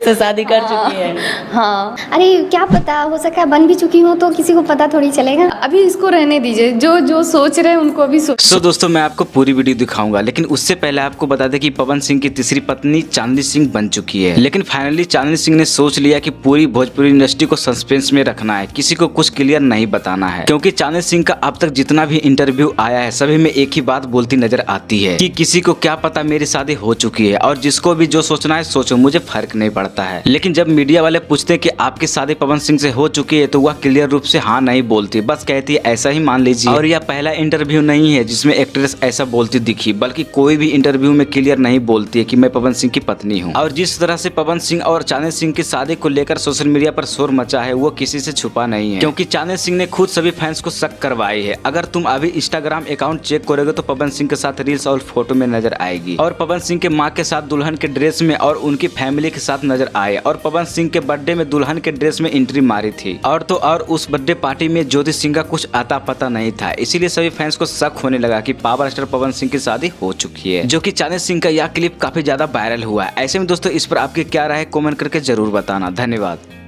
तो शादी कर चुकी है। हाँ, अरे क्या पता, हो सका बन भी चुकी हूँ तो किसी को पता थोड़ी चलेगा। अभी इसको रहने दीजिए, जो जो सोच रहे हैं उनको अभी सोच। दोस्तों मैं आपको पूरी वीडियो दिखाऊंगा, लेकिन उससे पहले आपको बता दें कि पवन सिंह की तीसरी पत्नी चांदनी सिंह बन चुकी है। लेकिन फाइनली चांदनी सिंह ने सोच लिया कि पूरी भोजपुरी इंडस्ट्री को सस्पेंस में रखना है, किसी को कुछ क्लियर नहीं बताना है, क्योंकि चांदनी सिंह का अब तक जितना भी इंटरव्यू आया है सभी में एक ही बात बोलती नजर आती है कि किसी को क्या पता मेरी शादी हो चुकी है, और जिसको भी जो सोचना है सोचो, मुझे फर्क नहीं पड़ता है। लेकिन जब मीडिया वाले पूछते हैं कि आपकी शादी पवन सिंह से हो चुकी है, तो वह क्लियर रूप से हाँ नहीं बोलती, बस कहती है ऐसा ही मान लीजिए। और यह पहला इंटरव्यू नहीं है जिसमें एक्ट्रेस ऐसा बोलती दिखी, बल्कि कोई भी इंटरव्यू में क्लियर नहीं बोलती है कि मैं पवन सिंह की पत्नी हूँ। और जिस तरह से पवन सिंह और चांदनी सिंह की शादी को लेकर सोशल मीडिया पर शोर मचा है वो किसी से छुपा नहीं है, क्योंकि चांदनी सिंह ने खुद सभी फैंस को शक करवाई है। अगर तुम अभी इंस्टाग्राम अकाउंट चेक करोगे तो पवन सिंह के साथ रील्स और फोटो में नजर आएगी, और पवन सिंह के माँ के साथ दुल्हन के ड्रेस में और उनकी फैमिली के साथ नजर आए, और पवन सिंह के बर्थडे में दुल्हन के ड्रेस में एंट्री मारी थी। और तो और उस बर्थडे पार्टी में ज्योति सिंह का कुछ आता पता नहीं था, इसीलिए सभी फैंस को शक होने लगा कि पावर स्टार पवन सिंह की शादी हो चुकी है, जो कि चांदनी सिंह का यह क्लिप काफी ज्यादा वायरल हुआ है। ऐसे में दोस्तों इस पर आपकी क्या राय है, कमेंट करके जरूर बताना। धन्यवाद।